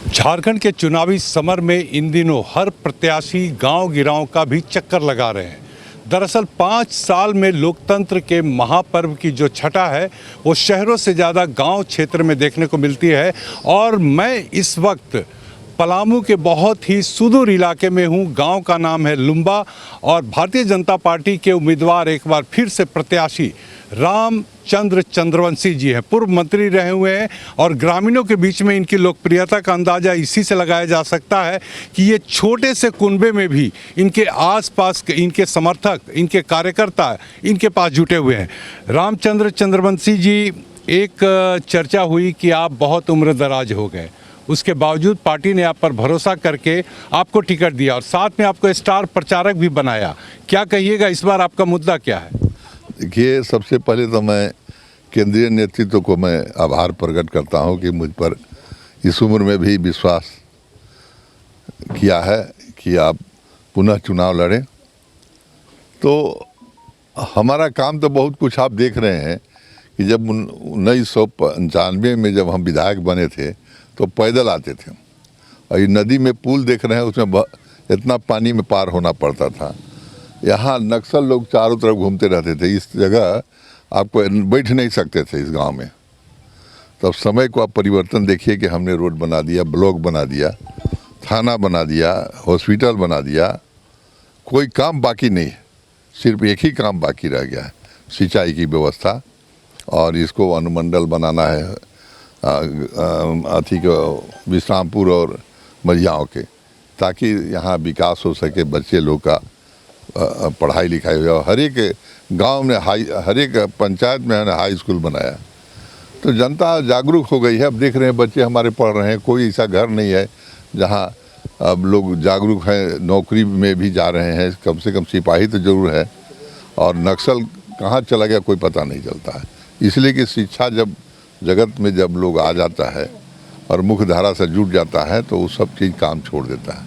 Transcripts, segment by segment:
झारखंड के चुनावी समर में इन दिनों हर प्रत्याशी गांव गिरांव का भी चक्कर लगा रहे हैं। दरअसल 5 साल में लोकतंत्र के महापर्व की जो छटा है वो शहरों से ज़्यादा गांव क्षेत्र में देखने को मिलती है। और मैं इस वक्त पलामू के बहुत ही सुदूर इलाके में हूँ। गांव का नाम है लुम्बा और भारतीय जनता पार्टी के उम्मीदवार एक बार फिर से प्रत्याशी रामचंद्र चंद्रवंशी जी हैं। पूर्व मंत्री रहे हुए हैं और ग्रामीणों के बीच में इनकी लोकप्रियता का अंदाज़ा इसी से लगाया जा सकता है कि ये छोटे से कुनबे में भी इनके आसपास इनके समर्थक, इनके कार्यकर्ता इनके पास जुटे हुए हैं। रामचंद्र चंद्रवंशी जी, एक चर्चा हुई कि आप बहुत उम्रदराज हो गए, उसके बावजूद पार्टी ने आप पर भरोसा करके आपको टिकट दिया और साथ में आपको स्टार प्रचारक भी बनाया। क्या कहिएगा, इस बार आपका मुद्दा क्या है? देखिए, सबसे पहले तो मैं केंद्रीय नेतृत्व को मैं आभार प्रकट करता हूं कि मुझ पर इस उम्र में भी विश्वास किया है कि आप पुनः चुनाव लड़ें। तो हमारा काम तो बहुत कुछ आप देख रहे हैं कि जब 1995 में जब हम विधायक बने थे तो पैदल आते थे और ये नदी में पुल देख रहे हैं, उसमें इतना पानी में पार होना पड़ता था। यहाँ नक्सल लोग चारों तरफ घूमते रहते थे, इस जगह आपको बैठ नहीं सकते थे इस गांव में। तब समय को आप परिवर्तन देखिए कि हमने रोड बना दिया, ब्लॉक बना दिया, थाना बना दिया, हॉस्पिटल बना दिया। कोई काम बाकी नहीं है, सिर्फ एक ही काम बाकी रह गया है, सिंचाई की व्यवस्था। और इसको अनुमंडल बनाना है अथी को विश्रामपुर और मझियाओं के, ताकि यहाँ विकास हो सके, बच्चे लोग का पढ़ाई लिखाई हो। हर एक गांव में हर एक पंचायत में हाई स्कूल बनाया। तो जनता जागरूक हो गई है। अब देख रहे हैं बच्चे हमारे पढ़ रहे हैं। कोई ऐसा घर नहीं है जहां अब लोग जागरूक हैं, नौकरी में भी जा रहे हैं। कम से कम सिपाही तो जरूर है, और नक्सल कहाँ चला गया कोई पता नहीं चलता है। इसलिए कि शिक्षा जब जगत में जब लोग आ जाता है और मुख्य धारा से जुट जाता है तो वो सब चीज़ काम छोड़ देता है।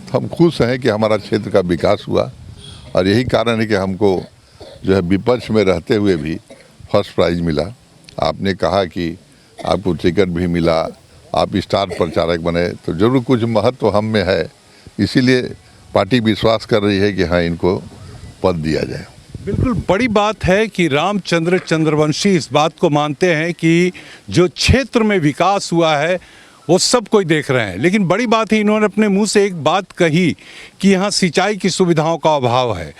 तो हम खुश हैं कि हमारा क्षेत्र का विकास हुआ, और यही कारण है कि हमको जो है विपक्ष में रहते हुए भी फर्स्ट प्राइज़ मिला। आपने कहा कि आपको टिकट भी मिला, आप स्टार प्रचारक बने, तो ज़रूर कुछ महत्व हम में है। इसीलिए पार्टी विश्वास कर रही है कि हाँ, इनको पद दिया जाए। बिल्कुल बड़ी बात है कि रामचंद्र चंद्रवंशी इस बात को मानते हैं कि जो क्षेत्र में विकास हुआ है वो सब कोई देख रहे हैं। लेकिन बड़ी बात है, इन्होंने अपने मुंह से एक बात कही कि यहाँ सिंचाई की सुविधाओं का अभाव है।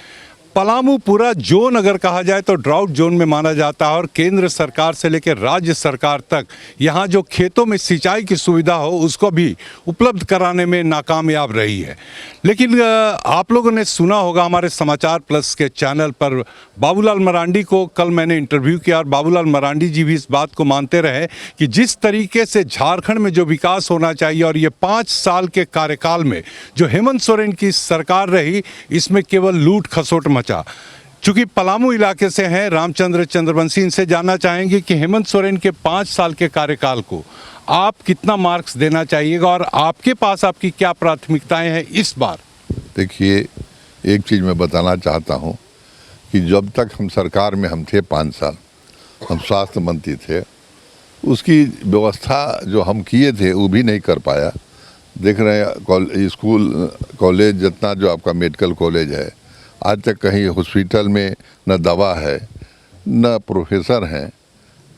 पलामू पूरा जोन अगर कहा जाए तो ड्राउट जोन में माना जाता है और केंद्र सरकार से लेकर राज्य सरकार तक यहाँ जो खेतों में सिंचाई की सुविधा हो उसको भी उपलब्ध कराने में नाकामयाब रही है। लेकिन आप लोगों ने सुना होगा हमारे समाचार प्लस के चैनल पर बाबूलाल मरांडी को कल मैंने इंटरव्यू किया और बाबूलाल मरांडी जी भी इस बात को मानते रहे कि जिस तरीके से झारखंड में जो विकास होना चाहिए और ये 5 साल के कार्यकाल में जो हेमंत सोरेन की सरकार रही, इसमें केवल लूट खसोट चूंकि पलामू इलाके से हैं रामचंद्र चंद्रवंशी, इनसे जानना चाहेंगे कि हेमंत सोरेन के 5 साल के कार्यकाल को आप कितना मार्क्स देना चाहिएगा और आपके पास आपकी क्या प्राथमिकताएं हैं इस बार? देखिए, एक चीज़ मैं बताना चाहता हूं कि जब तक हम सरकार में हम थे 5 साल, हम स्वास्थ्य मंत्री थे, उसकी व्यवस्था जो हम किए थे वो भी नहीं कर पाया। देख रहे हैं स्कूल कॉलेज, जितना जो आपका मेडिकल कॉलेज है, आज तक कहीं हॉस्पिटल में न दवा है न प्रोफेसर हैं।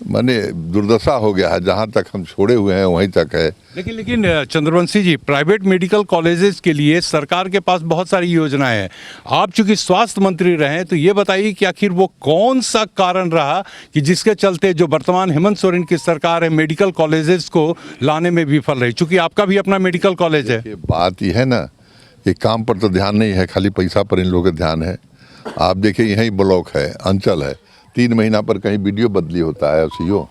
माने दुर्दशा हो गया है। जहाँ तक हम छोड़े हुए हैं वहीं तक है। लेकिन चंद्रवंशी जी, प्राइवेट मेडिकल कॉलेजेस के लिए सरकार के पास बहुत सारी योजनाएं हैं। आप चूंकि स्वास्थ्य मंत्री रहे हैं तो ये बताइए कि आखिर वो कौन सा कारण रहा कि जिसके चलते जो वर्तमान हेमंत सोरेन की सरकार है मेडिकल कॉलेजेस को लाने में विफल रही, चूंकि आपका भी अपना मेडिकल कॉलेज है। बात यह है ना, ये काम पर तो ध्यान नहीं है, खाली पैसा पर इन लोगों का ध्यान है। आप देखिए, यहीं ब्लॉक है, अंचल है, 3 महीना पर कहीं वीडियो बदली होता है सीओ।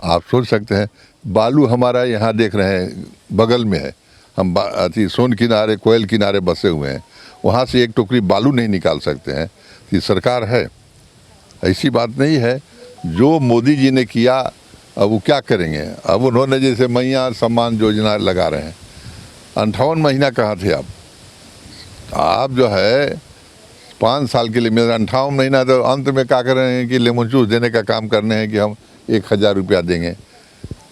आप सोच सकते हैं, बालू हमारा यहाँ देख रहे हैं बगल में है। हम सोन किनारे, कोयल किनारे बसे हुए हैं, वहाँ से एक टोकरी बालू नहीं निकाल सकते हैं। ये सरकार है, ऐसी बात नहीं है। जो मोदी जी ने किया अब वो क्या करेंगे? अब उन्होंने जैसे मैया सम्मान योजना लगा रहे हैं, 58 महीना कहाँ थे आप? आप जो है 5 साल के लिए मेरा 58 महीना, तो अंत में क्या कर रहे हैं कि लेमन जूस देने का काम करने हैं कि हम 1000 रुपया देंगे।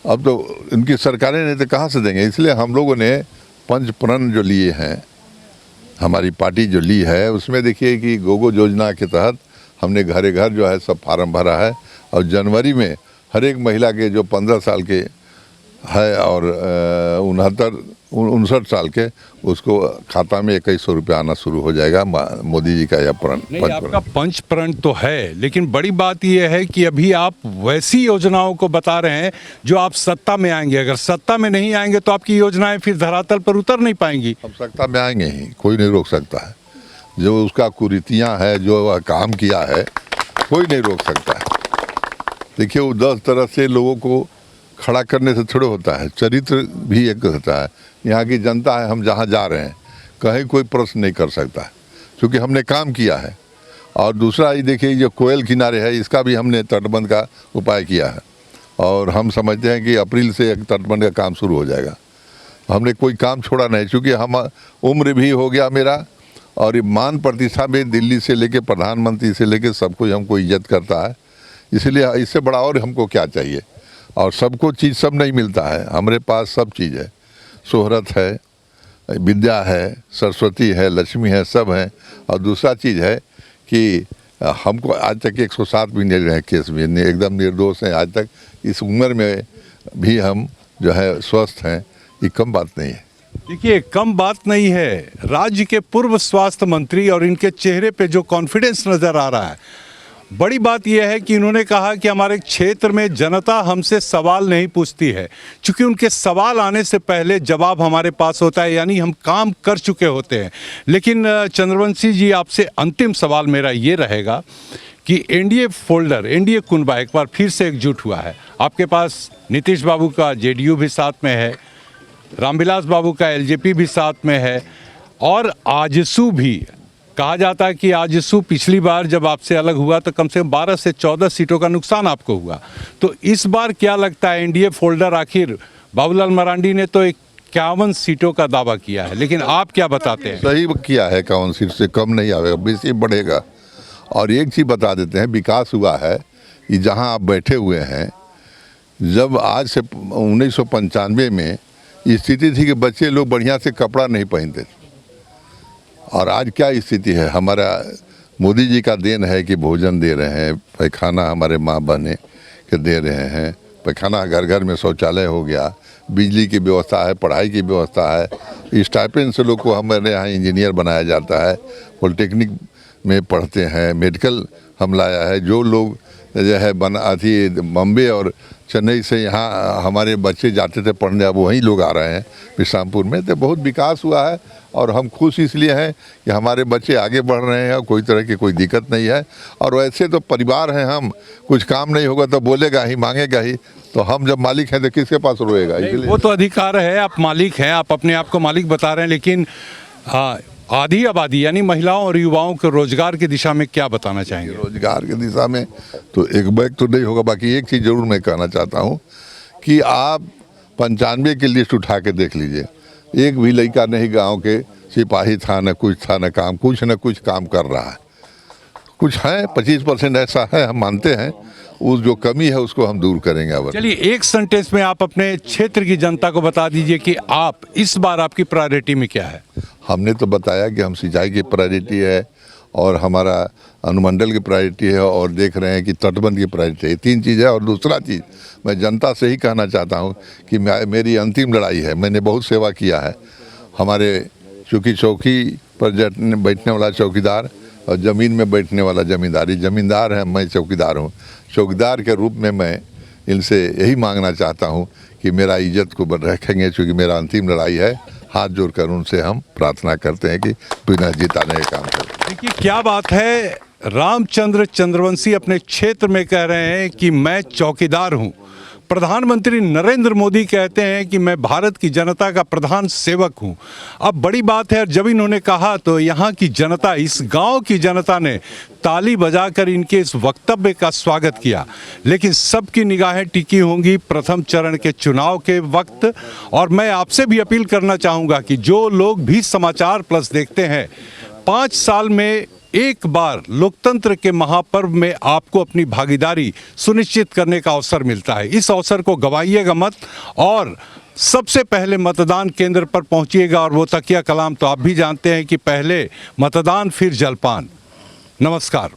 अब तो इनकी सरकारें ने तो कहाँ से देंगे, इसलिए हम लोगों ने पंच प्रण जो लिए हैं, हमारी पार्टी जो ली है, उसमें देखिए कि गोगो योजना के तहत हमने घरे घर जो है सब फार्म भरा है और जनवरी में हर एक महिला के जो 15 साल के है और 59 साल के, उसको खाता में 2100 रुपये आना शुरू हो जाएगा मोदी जी का यह प्रण। नहीं, आपका पंच प्रण तो है, लेकिन बड़ी बात यह है कि अभी आप वैसी योजनाओं को बता रहे हैं जो आप सत्ता में आएंगे। अगर सत्ता में नहीं आएंगे तो आपकी योजनाएं फिर धरातल पर उतर नहीं पाएंगी। हम सत्ता में आएंगे ही, कोई नहीं रोक सकता है। जो उसका कुरीतियाँ है, जो वह काम किया है, कोई नहीं रोक सकता है। देखिए, वो 10 तरह से लोगों को खड़ा करने से थोड़ा होता है, चरित्र भी एक होता है। यहाँ की जनता है, हम जहाँ जा रहे हैं कहीं कोई प्रश्न नहीं कर सकता है, क्योंकि हमने काम किया है। और दूसरा ये देखिए, जो कोयल किनारे है, इसका भी हमने तटबंध का उपाय किया है और हम समझते हैं कि अप्रैल से एक तटबंध का काम शुरू हो जाएगा। हमने कोई काम छोड़ा नहीं, क्योंकि हम उम्र भी हो गया मेरा और ये मान प्रतिष्ठा में दिल्ली से लेके प्रधानमंत्री से लेके सबको हमको इज्जत करता है। इसलिए इससे बड़ा और हमको क्या चाहिए। और सबको चीज़ सब नहीं मिलता है, हमारे पास सब चीज़ है, शोहरत है, विद्या है, सरस्वती है, लक्ष्मी है, सब है। और दूसरा चीज़ है कि हमको आज तक 107 भी नहीं रहे केस में, एकदम निर्दोष हैं आज तक। इस उम्र में भी हम जो है स्वस्थ हैं, ये कम बात नहीं है। देखिए, कम बात नहीं है। राज्य के पूर्व स्वास्थ्य मंत्री और इनके चेहरे पे जो कॉन्फिडेंस नजर आ रहा है, बड़ी बात यह है कि इन्होंने कहा कि हमारे क्षेत्र में जनता हमसे सवाल नहीं पूछती है, क्योंकि उनके सवाल आने से पहले जवाब हमारे पास होता है, यानी हम काम कर चुके होते हैं। लेकिन चंद्रवंशी जी, आपसे अंतिम सवाल मेरा ये रहेगा कि एनडीए फोल्डर, एनडीए कुनबा एक बार फिर से एकजुट हुआ है। आपके पास नीतीश बाबू का जेडीयू भी साथ में है, रामविलास बाबू का एलजेपी भी साथ में है और आजसू भी। कहा जाता है कि आजसू पिछली बार जब आपसे अलग हुआ तो कम से कम 12 से 14 सीटों का नुकसान आपको हुआ। तो इस बार क्या लगता है, एनडीए फोल्डर, आखिर बाबूलाल मरांडी ने तो 51 सीटों का दावा किया है, लेकिन आप क्या बताते हैं? सही किया है, 51 सीट से कम नहीं आएगा, बेसी बढ़ेगा। और एक चीज़ बता देते हैं, विकास हुआ है कि जहां आप बैठे हुए हैं, जब आज से 1995 में स्थिति थी कि बच्चे लोग बढ़िया से कपड़ा नहीं पहनते, और आज क्या स्थिति है। हमारा मोदी जी का देन है कि भोजन दे रहे हैं, पैखाना हमारे माँ बहने के दे रहे हैं, पैखाना घर घर में शौचालय हो गया, बिजली की व्यवस्था है, पढ़ाई की व्यवस्था है। स्टाइपेंड से लोग को हमारे यहाँ इंजीनियर बनाया जाता है, पॉलिटेक्निक में पढ़ते हैं, मेडिकल हम लाया है। जो लोग जो है बम्बे और चेन्नई से यहाँ हमारे बच्चे जाते थे पढ़ने, अब वहीं लोग आ रहे हैं विश्रामपुर में। तो बहुत विकास हुआ है और हम खुश इसलिए हैं कि हमारे बच्चे आगे बढ़ रहे हैं, कोई तरह की कोई दिक्कत नहीं है। और वैसे तो परिवार हैं हम, कुछ काम नहीं होगा तो बोलेगा ही, मांगेगा ही, तो हम जब मालिक हैं तो किसके पास रोएगा। इसलिए वो तो अधिकार है, आप मालिक हैं, आप अपने आप को मालिक बता रहे हैं, लेकिन आधी आबादी यानी महिलाओं और युवाओं को रोजगार की दिशा में क्या बताना चाहेंगे? रोजगार की दिशा में तो एक बैग तो नहीं होगा, बाकी एक चीज़ जरूर मैं कहना चाहता हूँ कि आप 95 की लिस्ट उठा के देख लीजिए, एक भी लड़का नहीं गांव के सिपाही था, न कुछ था, न कुछ काम कर रहा है। कुछ है 25% ऐसा है, हम मानते हैं, उस जो कमी है उसको हम दूर करेंगे। अब चलिए, एक सेंटेंस में आप अपने क्षेत्र की जनता को बता दीजिए कि आप इस बार आपकी प्रायोरिटी में क्या है? हमने तो बताया कि हम सिंचाई की प्रायोरिटी है और हमारा अनुमंडल की प्रायोरिटी है और देख रहे हैं कि तटबंध की प्रायोरिटी है। 3 चीज़ है। और दूसरा चीज़ मैं जनता से ही कहना चाहता हूँ कि मेरी अंतिम लड़ाई है, मैंने बहुत सेवा किया है। हमारे चूँकि चौकी पर बैठने वाला चौकीदार और ज़मीन में बैठने वाला जमींदारी, जमींदार है, मैं चौकीदार हूँ। चौकीदार के रूप में मैं इनसे यही मांगना चाहता हूँ कि मेरा इज्जत को रखेंगे, क्योंकि मेरा अंतिम लड़ाई है। हाथ जोड़कर उनसे हम प्रार्थना करते हैं कि पुनः जिताने का काम करें। देखिए, क्या बात है, रामचंद्र चंद्रवंशी अपने क्षेत्र में कह रहे हैं कि मैं चौकीदार हूं। प्रधानमंत्री नरेंद्र मोदी कहते हैं कि मैं भारत की जनता का प्रधान सेवक हूं। अब बड़ी बात है, जब इन्होंने कहा तो यहाँ की जनता, इस गांव की जनता ने ताली बजाकर इनके इस वक्तव्य का स्वागत किया। लेकिन सबकी निगाहें टिकी होंगी प्रथम चरण के चुनाव के वक्त। और मैं आपसे भी अपील करना चाहूँगा कि जो लोग भी समाचार प्लस देखते हैं, 5 साल में एक बार लोकतंत्र के महापर्व में आपको अपनी भागीदारी सुनिश्चित करने का अवसर मिलता है। इस अवसर को गंवाइएगा मत और सबसे पहले मतदान केंद्र पर पहुंचिएगा। और वो तकिया कलाम तो आप भी जानते हैं कि पहले मतदान फिर जलपान। नमस्कार।